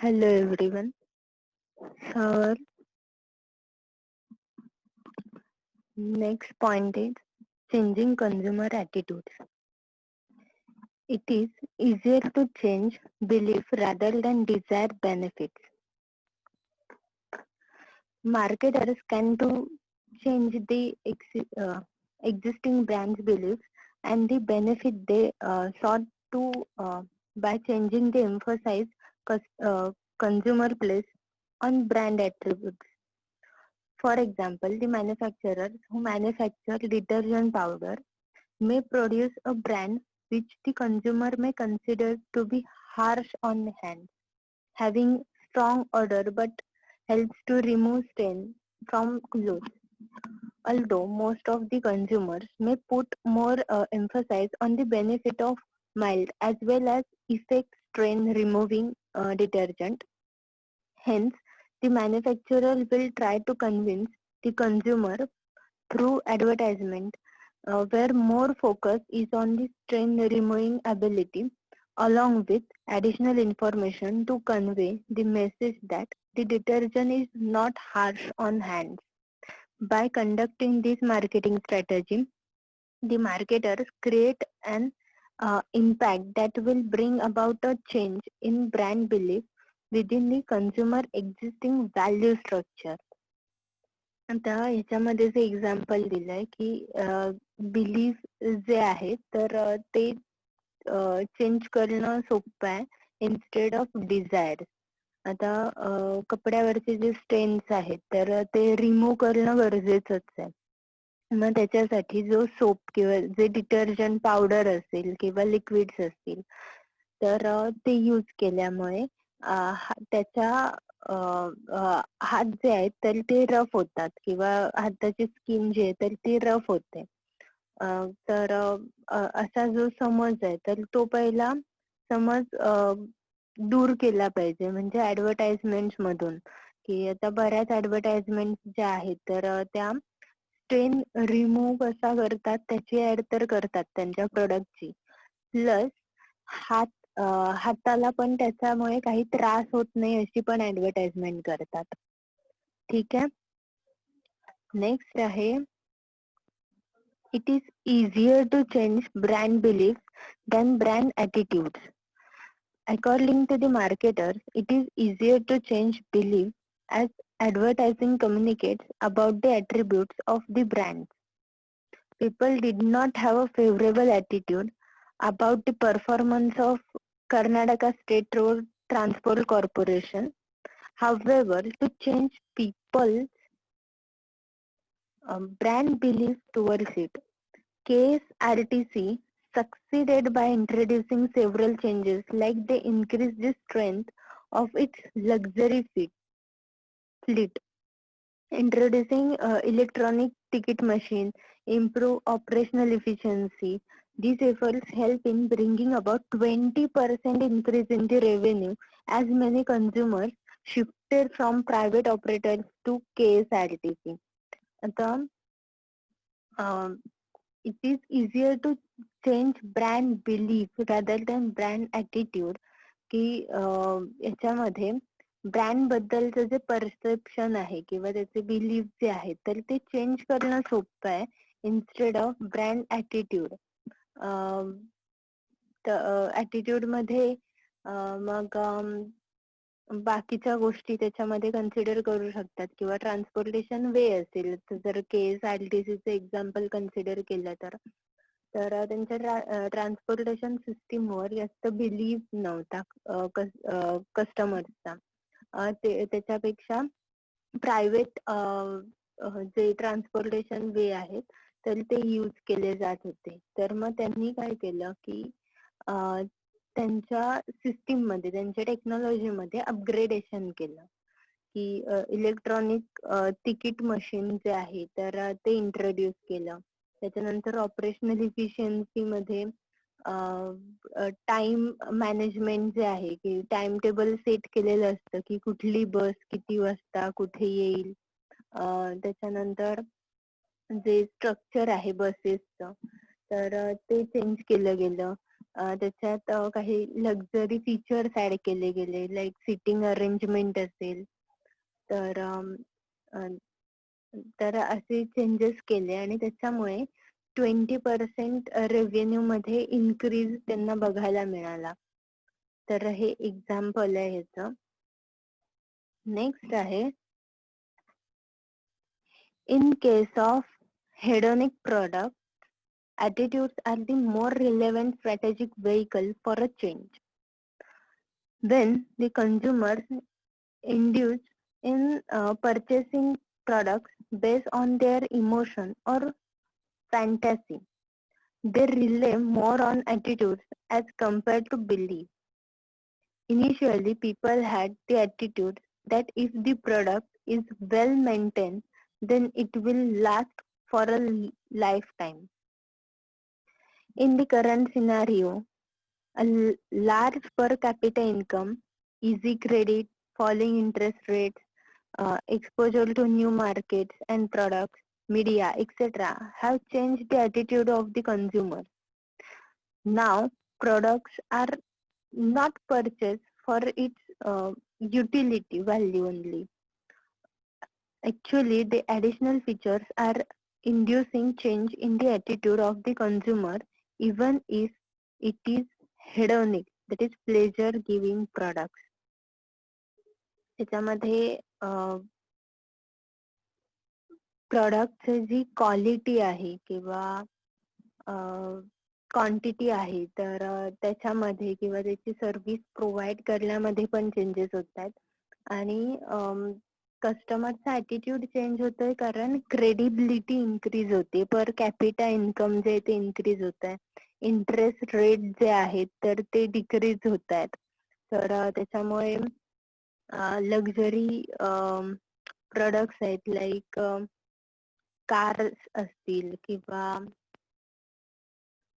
Hello everyone. So our next point is changing consumer attitudes. It is easier to change belief rather than desire benefits. Marketers can to change the existing brand's beliefs and the benefit they sought to by changing the emphasis consumer place on brand attributes. For example, the manufacturers who manufacture detergent powder may produce a brand which the consumer may consider to be harsh on hands, having strong odor but helps to remove stain from clothes. Although most of the consumers may put more emphasis on the benefit of mild as well as effect stain removing detergent. Hence, the manufacturer will try to convince the consumer through advertisement where more focus is on the stain removing ability along with additional information to convey the message that the detergent is not harsh on hands. By conducting this marketing strategy, the marketers create an impact that will bring about a change in brand belief within the consumer existing value structure. आता ह्याच्यामध्ये जे example दिलंय की belief जे आहे तर ते change करणं सोपं आहे इन्स्टेड ऑफ डिझायर. आता कपड्यावरचे जे स्टेन्स आहेत तर ते रिमूव्ह करणं गरजेचंच आहे. मग त्याच्यासाठी जो सोप किंवा जे डिटर्जंट पावडर असेल किंवा लिक्विड्स असतील तर ते यूज केल्यामुळे त्याच्या हात जे आहेत तर ते रफ होतात किंवा हाताची स्किन जी आहे तर ती रफ होते. तर असा जो समज आहे तर तो पहिला समज दूर केला पाहिजे म्हणजे ऍडव्हर्टाइजमेंट मधून की आता बऱ्याच ऍडव्हर्टाइजमेंट ज्या आहेत तर त्या स्टेन रिमूव्ह कसा करतात त्याची ऍड तर करतात त्यांच्या प्रोडक्टची प्लस हाताला पण त्याच्यामुळे काही त्रास होत नाही अशी पण ऍडव्हर्टाइजमेंट करतात. ठीक आहे. नेक्स्ट आहे it is easier to change brand beliefs than brand attitudes. According to the marketers, it is easier to change belief as advertising communicates about the attributes of the brand. People did not have a favorable attitude about the performance of Karnataka State Road Transport Corporation. However, to change people's brand belief towards it, KSRTC succeeded by introducing several changes like they increased the strength of its luxury fleet, introducing electronic ticket machine, improve operational efficiency. These efforts help in bringing about 20% increase in the revenue as many consumers shifted from private operators to KSRTC. आता it is easier to change brand belief rather than brand attitude की याच्यामध्ये brand बद्दलचं जे perception आहे किंवा त्याचे belief जे आहे तर ते चेंज करणं सोपं आहे instead of brand attitude. Attitude मध्ये मग बाकीच्या गोष्टी त्याच्यामध्ये कन्सिडर करू शकतात किंवा ट्रान्सपोर्टेशन वे असेल तर जर KSRTCचं एक्झाम्पल कन्सिडर केलं तर त्यांच्या ट्रान्सपोर्टेशन सिस्टीमवर जास्त बिलीफ नव्हता कस्टमर्सचा. त्याच्यापेक्षा प्रायव्हेट जे ट्रान्सपोर्टेशन वे आहेत तर ते यूज केले जात होते. तर मग त्यांनी काय केलं की त्यांच्या सिस्टीम मध्ये त्यांच्या टेक्नॉलॉजी मध्ये अपग्रेडेशन केलं की इलेक्ट्रॉनिक तिकीट मशीन जे आहे तर ते इंट्रोड्यूस केलं. त्याच्यानंतर ऑपरेशनल इफिशियन्सी मध्ये टाइम मॅनेजमेंट जे आहे की टाइम टेबल सेट केलेलं असतं की कुठली बस किती वाजता कुठे येईल. त्याच्यानंतर जे स्ट्रक्चर आहे बसेसचं तर ते चेंज केलं गेलं. त्याच्यात काही लक्झरी फीचर्स ऍड केले गेले, लाईक सिटिंग अरेंजमेंट असेल, तर तर असे चेंजेस केले आणि त्याच्यामुळे 20% रेव्हेन्यू मध्ये इन्क्रीज त्यांना बघायला मिळाला. तर हे एक्झाम्पल आहे ह्याचं. नेक्स्ट आहे, in case of hedonic product, attitudes are the more relevant strategic vehicle for a change. When the consumers induce in purchasing products based on their emotion or fantasy, they rely more on attitudes as compared to belief. Initially, people had the attitude that if the product is well maintained, then it will last for a lifetime. In the current scenario, a large per capita income, easy credit, falling interest rates, exposure to new markets and products, media, etc. have changed the attitude of the consumer. Now, products are not purchased for its utility value only. Actually, the additional features are inducing change in the attitude of the consumer, even if it is hedonic, that is pleasure giving products. त्याच्यामध्ये प्रोडक्टची जी quality आहे किंवा quantity आहे, तर त्याच्यामध्ये किंवा त्याची service provide करण्यामध्ये पण चेंजेस होत आहेत. आणि कस्टमरचा ॲटिट्यूड चेंज होतोय कारण क्रेडिबिलिटी इन्क्रीज होते, पर कॅपिटा इन्कम जे ते इन्क्रीज होत आहे, इंटरेस्ट रेट जे आहेत तर ते डिक्रीज होत आहेत. तर त्याच्यामुळे लक्झरी प्रोडक्ट्स आहेत, लाईक कार्स असतील किंवा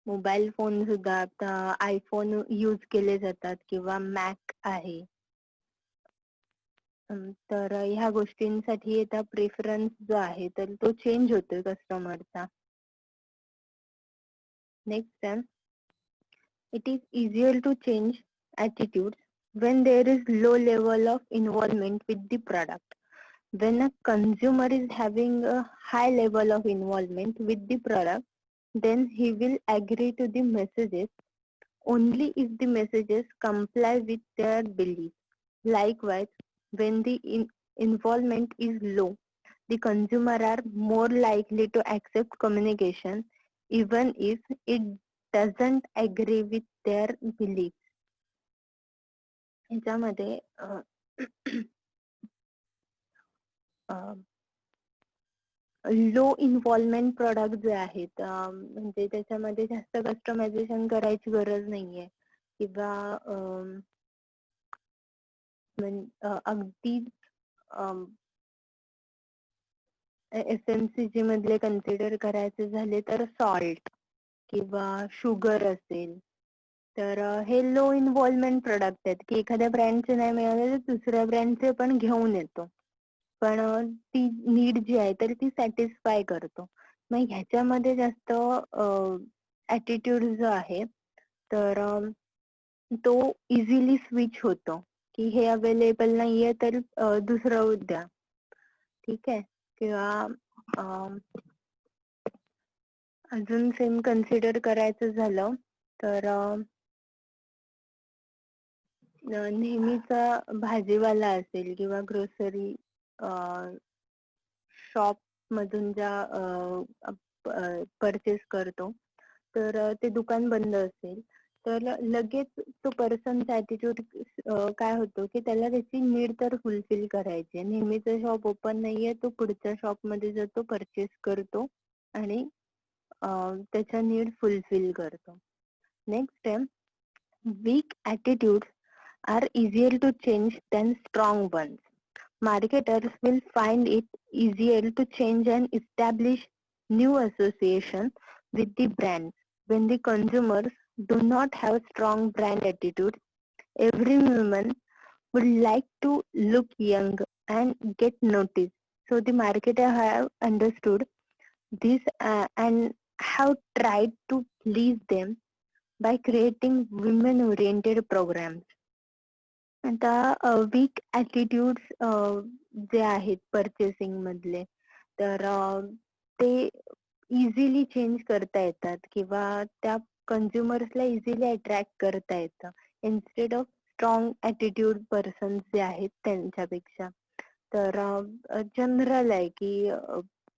मोबाईल फोन सुद्धा आता आयफोन यूज केले जातात किंवा मॅक आहे. तर ह्या गोष्टींसाठी आता प्रेफरन्स जो आहे तर तो चेंज होतोय कस्टमरचा. Next time, it is easier to change attitudes when there is low level of involvement with the product. When a consumer is having a high level of involvement with the product, then he will agree to the messages only if the messages comply with their beliefs. Likewise, when the involvement is low, the consumer are more likely to accept communication even if it doesn't agree with their beliefs. ह्याच्यामध्ये low involvement product जे आहेत, म्हणजे त्याच्यामध्ये जास्त customization करायची गरज नाहीये किंवा अगदी FMCG मधले कन्सिडर करायचे झाले तर सॉल्ट किंवा शुगर असेल, तर हे लो इन्व्हॉल्वमेंट प्रोडक्ट आहेत की एखाद्या ब्रँडचे नाही मिळाले तर दुसऱ्या ब्रँडचे पण घेऊन येतो, पण ती नीड जी आहे तर ती सॅटिस्फाय करतो. मग ह्याच्यामध्ये जास्त ॲटिट्यूड जो आहे तर तो इझिली स्विच होतो की हे अवेलेबल नाहीये तर दुसरं द्या, ठीक आहे. किंवा अजून सेम कन्सिडर करायचं झालं तर नेहमीचा भाजीवाला असेल किंवा ग्रोसरी शॉप मधून ज्या परचेस करतो, तर ते दुकान बंद असेल तर लगेच तो पर्सनचा ॲटिट्यूड काय होतो की त्याला त्याची नीड तर फुलफिल करायची. नेहमीचं शॉप ओपन नाहीये, तो पुढच्या शॉप मध्ये जातो, परचेस करतो आणि त्याच्या नीड फुलफिल करतो. नेक्स्ट आहे, weak attitudes are easier to change than strong ones. Marketers will find it easier to change and establish new association with the brand. When the consumers do not have strong brand attitude, every woman would like to look young and get noticed. So the marketer have understood this and have tried to please them by creating women-oriented programs. आता weak attitudes जे आहेत purchasing मधले, तर ते easily change करता येतात किंवा त्या कन्झ्युमर्सला इझिली अट्रॅक्ट करता येतं instead of strong attitude persons जे आहेत त्यांच्यापेक्षा. तर जनरल आहे की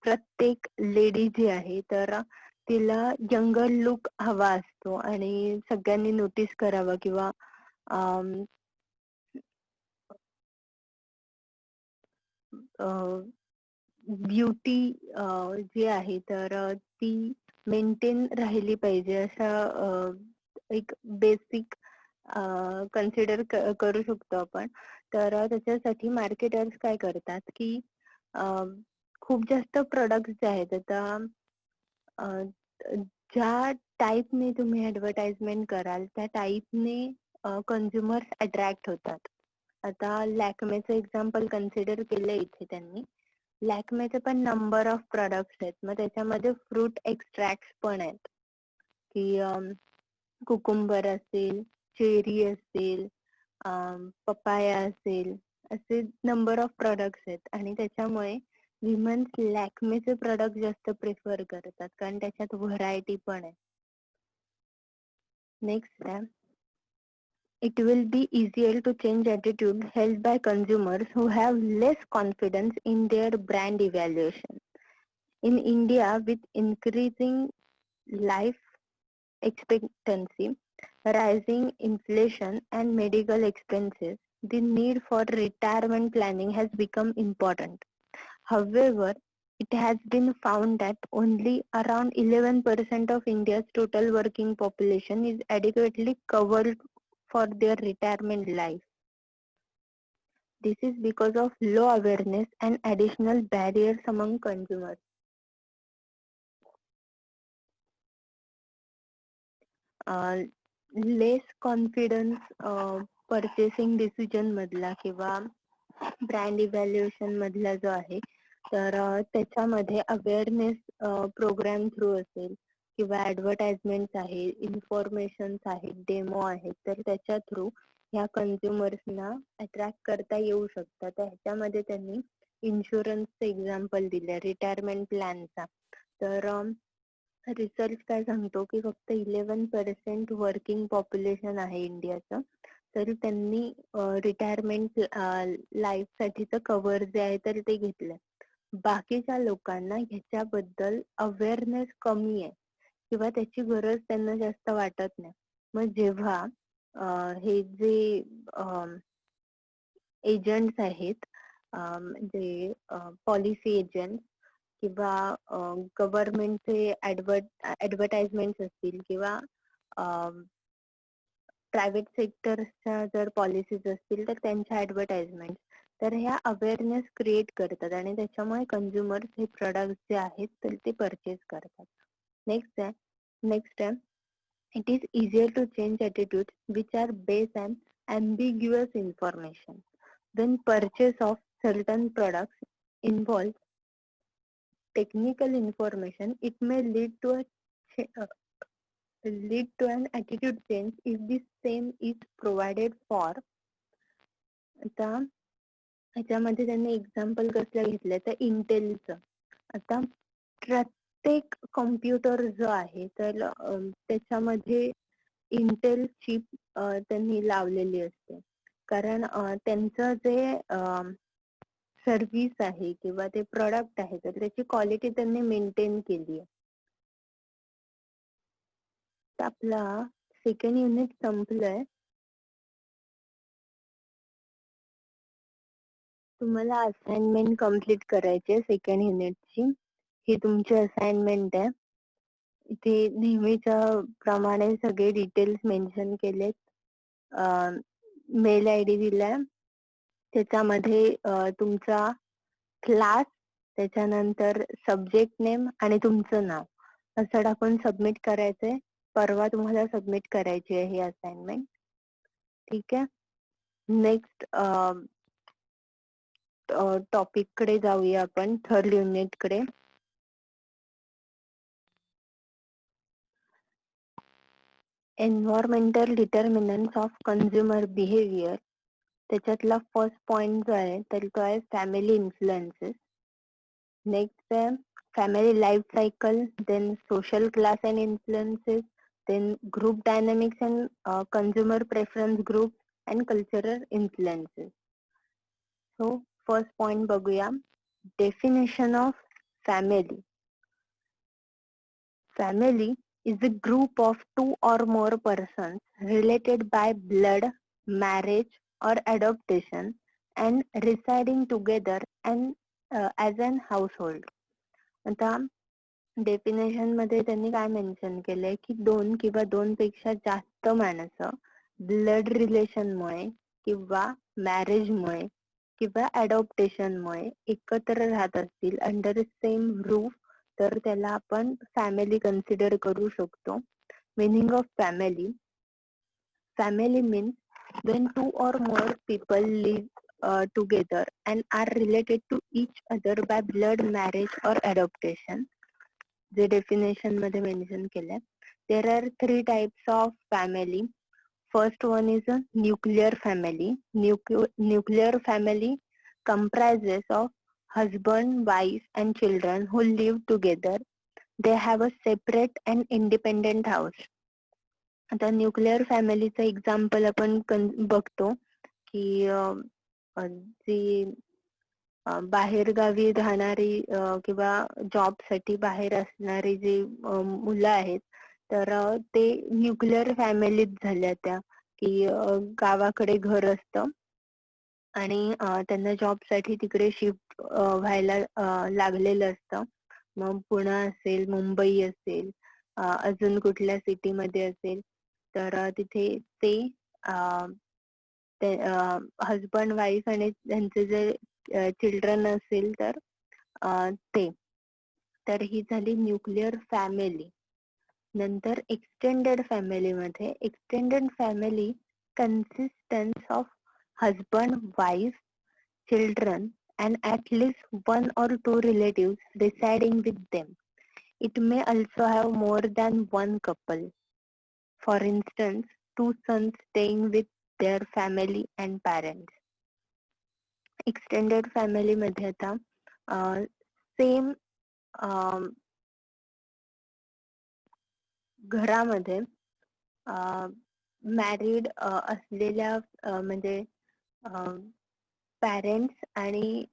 प्रत्येक लेडी जी आहे तर तिला यंगर लुक हवा असतो आणि सगळ्यांनी नोटीस करावं किंवा ब्युटी जी आहे तर ती मेंटेन राहिली पाहिजे असा एक बेसिक कन्सिडर करू शकतो आपण. तर त्याच्यासाठी मार्केटर्स काय करतात की खूप जास्त प्रोडक्ट्स जे आहेत आता ज्या टाईपने तुम्ही ऍडव्हर्टाइजमेंट कराल त्या टाईपने कन्झ्युमर्स अट्रॅक्ट होतात. आता लॅक्मेचं एक्झाम्पल कन्सिडर केलं इथे त्यांनी. लॅक्मेचे पण नंबर ऑफ प्रोडक्ट्स आहेत, मग त्याच्यामध्ये फ्रूट एक्स्ट्रॅक्ट पण आहेत की कुकुंबर असेल, चेरी असेल, पपाया असेल, असे नंबर ऑफ प्रोडक्ट्स आहेत आणि त्याच्यामुळे विमन्स लॅक्मेचे प्रोडक्ट जास्त प्रिफर करतात कारण त्याच्यात व्हरायटी पण आहे. नेक्स्ट आहे, it will be easier to change attitude held by consumers who have less confidence in their brand evaluation. In India, with increasing life expectancy, rising inflation, and medical expenses, the need for retirement planning has become important. However, it has been found that only around 11% of India's total working population is adequately covered for their retirement life. This is because of low awareness and additional barriers among consumers. Less confidence purchasing decision मधला किंवा brand evaluation मधला जो आहे तर त्याच्यामध्ये awareness programme through असेल किंवा advertisement आहे, इन्फॉर्मेशन आहेत, डेमो आहेत, तर त्याच्या थ्रू ह्या कन्झ्युमर्सना अट्रॅक्ट करता येऊ शकतात. ह्याच्यामध्ये त्यांनी इन्शुरन्सचं एक्झाम्पल दिलं, रिटायरमेंट प्लॅनचा. तर रिसर्च काय सांगतो की फक्त 11% वर्किंग पॉप्युलेशन आहे इंडियाचं, तरी त्यांनी रिटायरमेंट लाईफ साठीचं कव्हर जे आहे तर ते घेतलंय. बाकीच्या लोकांना ह्याच्याबद्दल अवेअरनेस कमी आहे किंवा त्याची गरज त्यांना जास्त वाटत नाही. मग जेव्हा हे जे एजंट्स आहेत, म्हणजे पॉलिसी एजंट किंवा गव्हर्नमेंटचे ऍडव्हर्टाइजमेंट असतील किंवा प्रायव्हेट सेक्टरच्या जर पॉलिसीज असतील तर त्यांच्या ऍडव्हर्टाइजमेंट, तर ह्या अवेअरनेस क्रिएट करतात आणि त्याच्यामुळे कन्झ्युमर्स हे प्रोडक्ट जे आहेत तर ते परचेस करतात. नेक्स्ट आहे, it is easier to change attitudes which are based on ambiguous information. When purchase of certain products involves technical information, it may lead to an attitude change if the same is provided for. आता ह्याच्यामध्ये त्यांनी example कसलं घेतलंय तर इंटेलचं. आता प्रत्येक computer जो आहे तर त्याच्यामध्ये इंटेल चिप त्यांनी लावलेली असते कारण त्यांचं जे सर्व्हिस आहे किंवा ते प्रोडक्ट आहे तर त्याची क्वालिटी त्यांनी मेंटेन केली आहे. आपला सेकंड युनिट संपलंय. तुम्हाला असाइनमेंट कम्प्लीट करायची आहे सेकंड युनिटची. ही तुमची असाइनमेंट आहे. इथे नेहमीच्या प्रमाणे सगळे डिटेल्स मेन्शन केलेत. मेल आय डी दिलाय, त्याच्यामध्ये तुमचा क्लास, त्याच्यानंतर सब्जेक्ट नेम आणि तुमचं नाव असं टाकून सबमिट करायचंय. परवा तुम्हाला सबमिट करायची आहे ही असाइनमेंट. ठीक आहे. नेक्स्ट टॉपिक कडे जाऊया आपण, थर्ड युनिट कडे. Environmental determinants of consumer behaviour. त्याच्यातला फर्स्ट पॉइंट जो आहे तर तो आहे फॅमिली इन्फ्लुएन्सेस. नेक्स्ट आहे family life cycle, then social class and influences, then group dynamics and consumer preference group and cultural influences. So first point बघूया, definition of family. Family is a group of two or more persons related by blood, marriage, or adoption and residing together and as an household. आता definition मध्ये त्यांनी काय mention केलंय की 2 किंवा 2 पेक्षा जास्त माणसं ब्लड रिलेशनमुळे किंवा मॅरेजमुळे किंवा अडॉप्टेशनमुळे एकत्र राहत असतील अंडर सेम रूफ तर त्याला आपण फॅमिली कन्सिडर करू शकतो. Meaning of family. Family means when two or more people live together and are related to each other by blood, marriage or adoption. जे डेफिनेशन मध्ये मेन्शन केलंय. There are 3 types of family. First one is a nuclear family. Nuclear family comprises of husband, wife and children who live together. They have a separate and independent house. आता nuclear फॅमिलीचं example आपण बघतो की जी बाहेर गावी राहणारी किंवा job साठी बाहेर असणारी जी मुलं आहेत तर ते न्यूक्लिअर फॅमिलीत झाल्या त्या की गावाकडे घर असतं आणि त्यांना जॉब साठी तिकडे शिफ्ट व्हायला लागलेलं असतं. मग पुणे असेल, मुंबई असेल, अजून कुठल्या सिटी मध्ये असेल तर तिथे ते हजबंड वाईफ आणि त्यांचे जे चिल्ड्रन असेल तर ते. तर ही झाली न्यूक्लिअर फॅमिली. नंतर एक्सटेंडेड फॅमिली मध्ये extended family consistence of husband, wife, children, and at least 1 or 2 relatives residing with them. It may also have more than one couple. For instance, 2 sons staying with their family and parents. Extended family मध्ये आता same घरामध्ये married असलेल्या म्हणजे parents आणि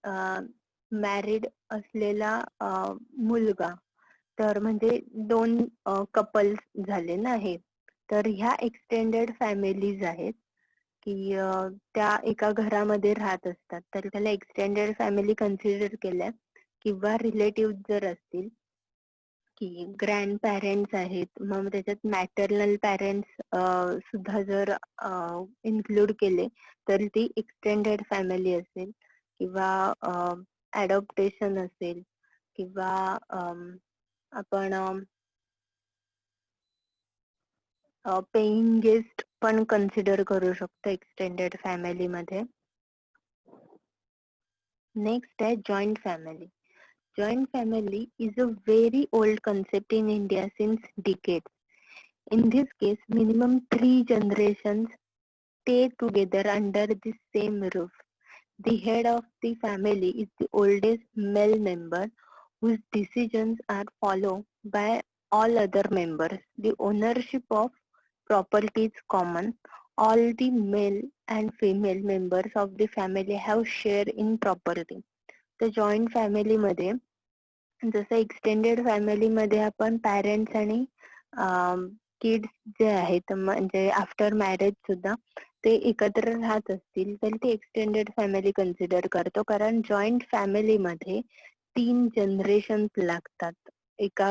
married असलेला मुलगा तर म्हणजे 2 कपल्स झाले ना हे. तर ह्या एक्सटेंडेड फॅमिलीज आहेत की त्या एका घरामध्ये राहत असतात तर त्याला एक्सटेंडेड फॅमिली कन्सिडर केल्या. किंवा रिलेटिव्ह जर असतील की ग्रँड पॅरेंट्स आहेत मग त्याच्यात मॅटर्नल पॅरेंट्स सुद्धा जर इन्क्लूड केले तर ती एक्सटेंडेड फॅमिली असेल. किंवा अडॉप्टेशन असेल किंवा आपण पेइंग गेस्ट पण कन्सिडर करू शकतो एक्सटेंडेड फॅमिली मध्ये. नेक्स्ट आहे joint family. Joint family is a very old concept in India since decades. In this case, minimum 3 generations stay together under the same roof. The head of the family is the oldest male member whose decisions are followed by all other members. The ownership of property is common. All the male and female members of the family have share in property. The joint family मध्ये जसं extended family मध्ये आपण parents आणि kids जे आहेत म्हणजे after marriage सुद्धा ते एकत्र राहत असतील तर ते एक्सटेंडेड फॅमिली कन्सिडर करतो. कारण जॉईंट फॅमिली मध्ये 3 जनरेशन्स लागतात एका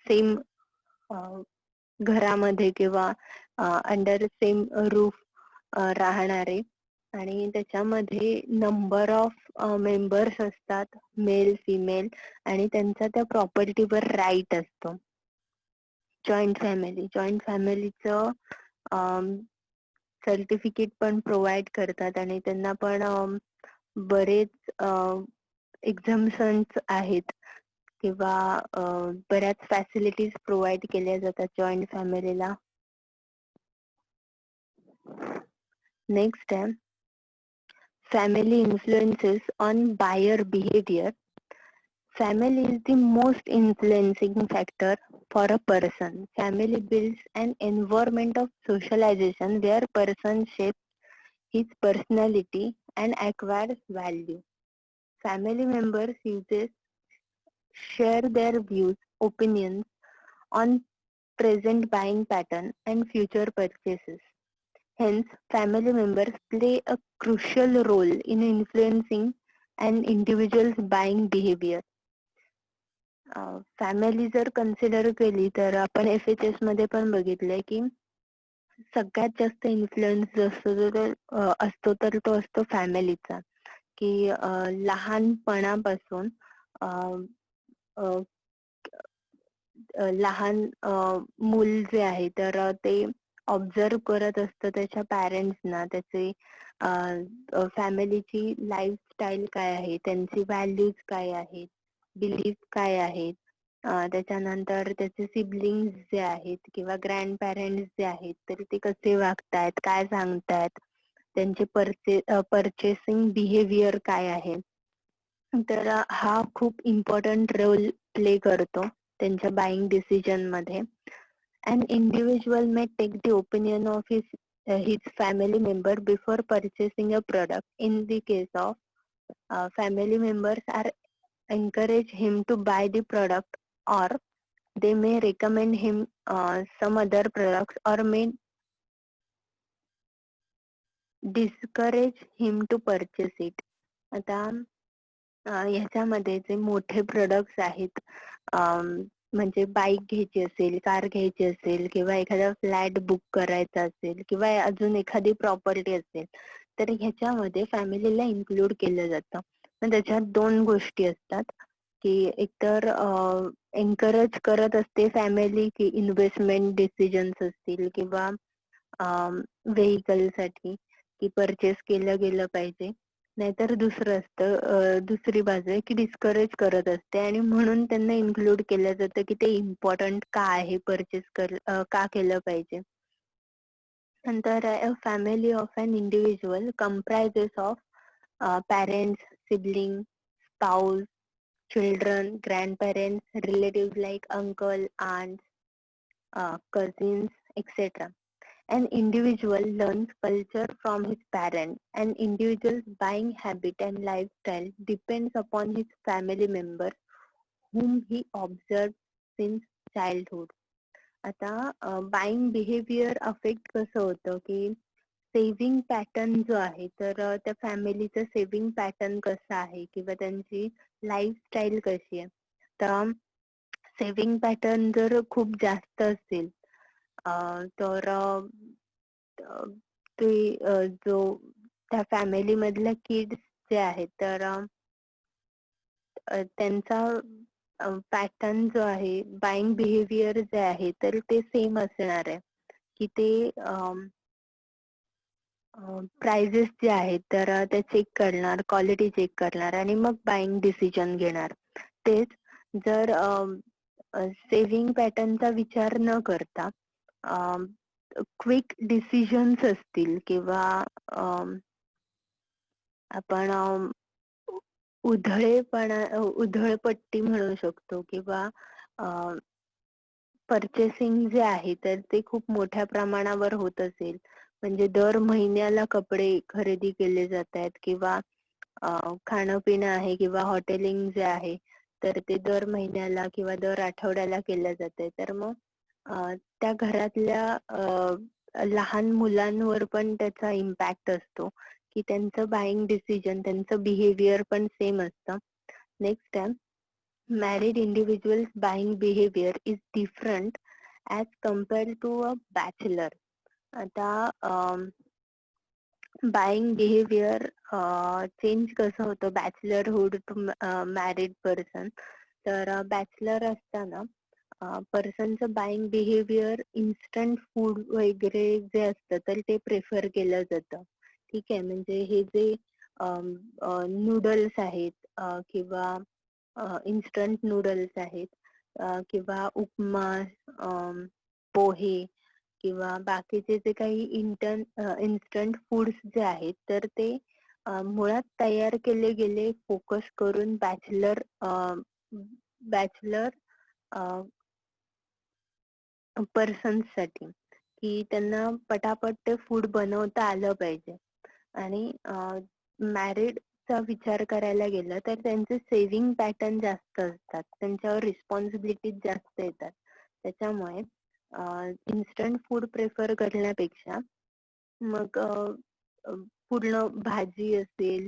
सेम घरामध्ये किंवा अंडर सेम रूफ राहणारे. आणि त्याच्यामध्ये नंबर ऑफ मेंबर्स असतात मेल फिमेल आणि त्यांचा त्या प्रॉपर्टीवर राईट असतो. जॉईंट फॅमिलीचं सर्टिफिकेट पण प्रोव्हाइड करतात आणि त्यांना पण बरेच एक्झम्पन्स आहेत किंवा बऱ्याच फॅसिलिटीज प्रोव्हाइड केल्या जातात जॉईंट फॅमिलीला. नेक्स्ट आहे family influences on buyer behavior. Family is the most influencing factor for a person. Family builds an environment of socialization where person shapes his personality and acquires value. Family members uses share their views, opinions on present buying pattern and future purchases. Hence, family members play a crucial role in influencing an individual's buying behavior. Family जर consider केली तर आपण FHS मध्ये पण बघितलंय की सगळ्यात जास्त इन्फ्लुएन्स असतो तर तो असतो फॅमिलीचा. की लहानपणापासून लहान मूल जे आहे तर ते ऑब्झर्व करत असतं त्याच्या पॅरेंट्सना, त्याचे फॅमिलीची लाईफस्टाईल काय आहे, त्यांची व्हॅल्यूज काय आहेत, बिलीफ काय आहेत, त्याच्यानंतर त्याचे सिबलिंग्स जे आहेत किंवा ग्रँड पॅरेंट्स जे आहेत तर ते कसे वागतायत, काय सांगतायत, त्यांचे परचेसिंग बिहेवियर काय आहे. तर हा खूप इम्पॉर्टंट रोल प्ले करतो त्यांच्या बाईंग डिसिजन मध्ये. An individual may take the opinion of his family member before purchasing a product. In the case of family members are encourage him to buy the product, or they may recommend him some other products, or may discourage him to purchase it. आता ह्याच्यामध्ये जे मोठे products आहेत, म्हणजे bike घ्यायची असेल, car घ्यायची असेल किंवा एखादा फ्लॅट बुक करायचा असेल किंवा अजून एखादी प्रॉपर्टी असेल तर ह्याच्यामध्ये फॅमिलीला इन्क्लूड केलं जातं. पण त्याच्यात दोन गोष्टी असतात की एकतर एनकरेज करत असते फॅमिली की इन्व्हेस्टमेंट डिसिजन्स असतील किंवा व्हेकल साठी की परचेस केलं गेलं पाहिजे, नाहीतर दुसरं असतं, दुसरी बाजू आहे की डिस्करेज करत असते आणि म्हणून त्यांना इन्क्लूड केलं जातं की ते इम्पॉर्टंट का आहे, परचेस का केलं पाहिजे. नंतर a family of an individual comprises of parents, siblings, spouse, children, grandparents, relatives like uncle, aunts, cousins, etc. An individual learns culture from his parents. An individual's buying habit and lifestyle depends upon his family members whom he observed since childhood. आता buying behaviour affect कसं होतं की saving pattern जो आहे तर त्या फॅमिलीचं saving pattern कसं आहे किंवा त्यांची लाईफस्टाईल कशी आहे. तर सेव्हिंग पॅटर्न जर खूप जास्त असेल तर ते जो त्या फॅमिली मधल्या किड्स जे आहेत तर त्यांचा पॅटर्न जो आहे, बाईंग बिहेवियर जे आहे तर ते सेम असणार आहे. की ते प्राइजेस जे आहेत तर ते चेक करणार, क्वालिटी चेक करणार आणि मग बाईंग डिसिजन घेणार. तेच जर सेव्हिंग पॅटर्नचा विचार न करता क्विक डिसिजन्स असतील किंवा आपण उधळपट्टी म्हणू शकतो किंवा परचेसिंग जे आहे तर ते खूप मोठ्या प्रमाणावर होत असेल, म्हणजे दर महिन्याला कपडे खरेदी केले जात आहेत किंवा खाणं पिणं आहे किंवा हॉटेलिंग जे आहे तर ते दर महिन्याला किंवा दर आठवड्याला केलं जाते, तर मग त्या घरातल्या लहान मुलांवर पण त्याचा इम्पॅक्ट असतो की त्यांचं बाईंग डिसिजन, त्यांचं बिहेवियर पण सेम असतं. नेक्स्ट आहे married individuals buying behavior is different as compared to a bachelor. आता बाईंग बिहेवियर चेंज कसं होतं बॅचलरहुड टू मॅरिड पर्सन. तर बॅचलर असताना पर्सनचं बाईंग बिहेवियर इन्स्टंट फूड वगैरे जे असतं तर ते प्रेफर केलं जातं. ठीक आहे, म्हणजे हे जे नूडल्स आहेत किंवा इन्स्टंट नूडल्स आहेत किंवा उपमा, पोहे किंवा बाकीचे जे काही इन्स्टंट फूड्स जे आहेत तर ते मुळात तयार केले गेले फोकस करून बॅचलर पर्सन्स साठी, की त्यांना पटापट ते फूड बनवता आलं पाहिजे. आणि मॅरिडचा विचार करायला गेलं तर त्यांचे सेव्हिंग पॅटर्न जास्त असतात, त्यांच्यावर रिस्पॉन्सिबिलिटीज जास्त येतात. त्याच्यामुळे इन्स्टंट फूड प्रेफर करण्यापेक्षा मग पूर्ण भाजी असेल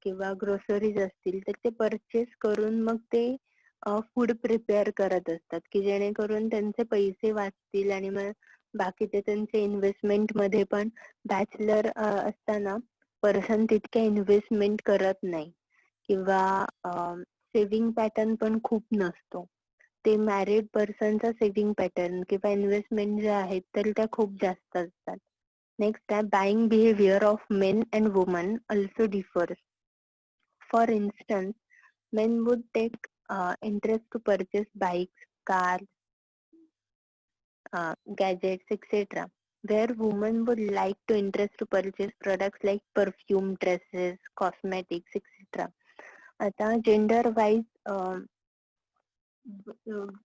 किंवा ग्रोसरीज असतील तर ते परचेस करून मग ते फूड प्रिपेअर करत असतात, की जेणेकरून त्यांचे पैसे वाचतील आणि मग बाकीचे त्यांचे इन्व्हेस्टमेंट मध्ये पण बॅचलर असताना पर्सन तितक्या इन्व्हेस्टमेंट करत नाही किंवा सेव्हिंग पॅटर्न पण खूप नसतो. ते मॅरिड पर्सनचा सेव्हिंग पॅटर्न किंवा इन्व्हेस्टमेंट जे आहेत तर त्या खूप जास्त असतात. नेक्स्ट आहे buying behaviour of men and woman also differs. For instance, men would take interest to purchase bikes, cars, gadgets, etc. Where women would like to interest to purchase products like perfume, dresses, cosmetics, etc. आता gender wise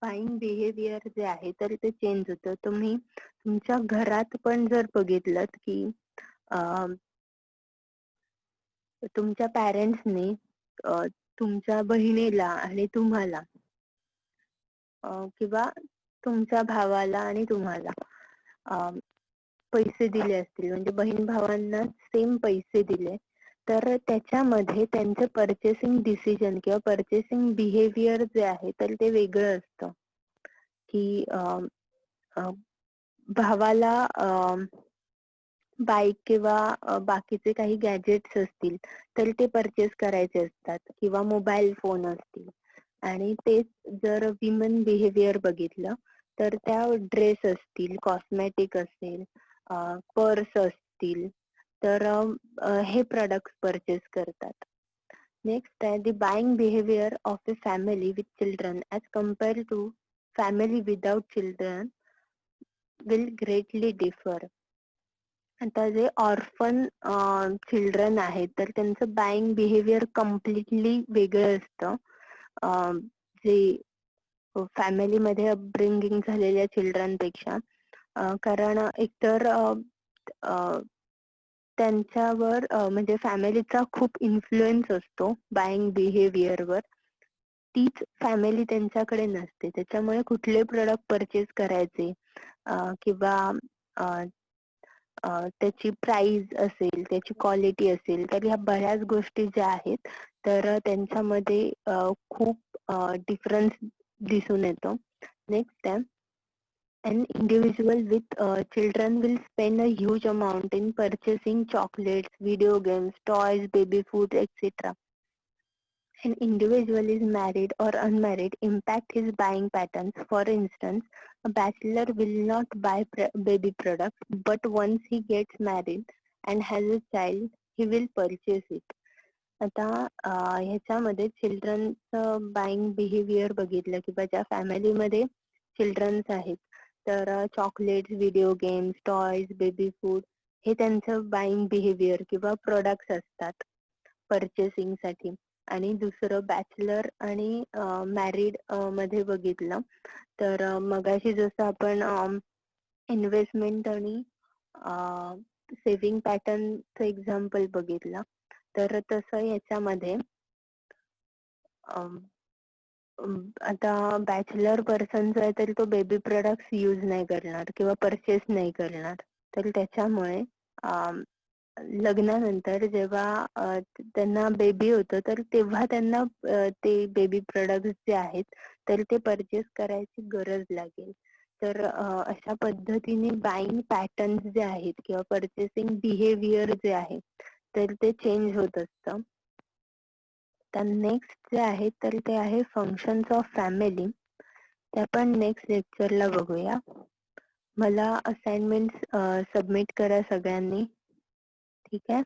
buying behaviour जे आहे तर ते change होतं. तुम्ही तुमच्या घरात पण जर बघितलं की तुमच्या पॅरेंट्सनी तुमच्या बहिणीला आणि तुम्हाला किंवा तुमच्या भावाला आणि तुम्हाला पैसे दिले असतील, म्हणजे बहीण भावांना सेम पैसे दिले, तर त्याच्यामध्ये त्यांचं परचेसिंग डिसिजन किंवा परचेसिंग बिहेवियर जे आहे तर ते वेगळं असतं. की भावाला बाईक किंवा बाकीचे काही गॅजेट्स असतील तर ते परचेस करायचे असतात किंवा मोबाईल फोन असतील. आणि तेच जर विमन बिहेवियर बघितलं तर त्या ड्रेस असतील, कॉस्मेटिक असेल, पर्स असतील, तर हे प्रोडक्ट्स परचेस करतात. नेक्स्ट आहे the buying behaviour of a family with children as compare to family without children will greatly differ. आता जे ऑर्फन चिल्ड्रन आहेत तर त्यांचं बाईंग बिहेवियर कम्प्लिटली वेगळं असतं जे फॅमिलीमध्ये अपब्रिंगिंग झालेल्या चिल्ड्रनपेक्षा. कारण एकतर त्यांच्यावर म्हणजे फॅमिलीचा खूप इन्फ्लुएन्स असतो बाईंग बिहेवियरवर. तीच फॅमिली त्यांच्याकडे नसते, त्याच्यामुळे कुठले प्रोडक्ट परचेस करायचे किंवा त्याची प्राइस असेल, त्याची क्वालिटी असेल, तर ह्या बऱ्याच गोष्टी ज्या आहेत तर त्यांच्यामध्ये खूप डिफरन्स दिसून येतो. नेक्स्ट आहे an individual with children will spend a huge amount in purchasing chocolates, video games, toys, baby food, etc. An individual is married or unmarried impact his buying patterns. For instance, a bachelor will not buy baby products, but once he gets married and has a child, he will purchase it. आता ह्याच्यामध्ये चिल्ड्रनचं buying behaviour बघितलं किंवा ज्या फॅमिलीमध्ये children's आहेत तर chocolates, video games, toys, baby food हे त्यांचं बाईंग बिहेवियर किंवा प्रोडक्ट्स असतात परचेसिंग साठी. आणि दुसरं बॅचलर आणि मॅरिड मध्ये बघितलं तर मगाशी जसं आपण इन्व्हेस्टमेंट आणि सेव्हिंग पॅटर्नचं एक्झाम्पल बघितलं तर तसं याच्यामध्ये आता बॅचलर पर्सन जो आहे तरी तो बेबी प्रोडक्ट्स यूज नाही करणार किंवा परचेस नाही करणार. तर त्याच्यामुळे लग्नानंतर जेव्हा त्यांना बेबी होतं तर तेव्हा त्यांना ते बेबी प्रोडक्ट्स जे आहेत तर ते परचेस करायची गरज लागेल. तर अशा पद्धतीने बाईंग पॅटर्न्स जे आहेत किंवा परचेसिंग बिहेवियर जे आहे तर ते चेंज होत असतं. तर नेक्स्ट जे आहे तर ते आहे फंक्शन्स ऑफ फॅमिली. ते आपण नेक्स्ट लेक्चरला बघूया. मला असाइनमेंट सबमिट करा सगळ्यांनी, ठीक आहे.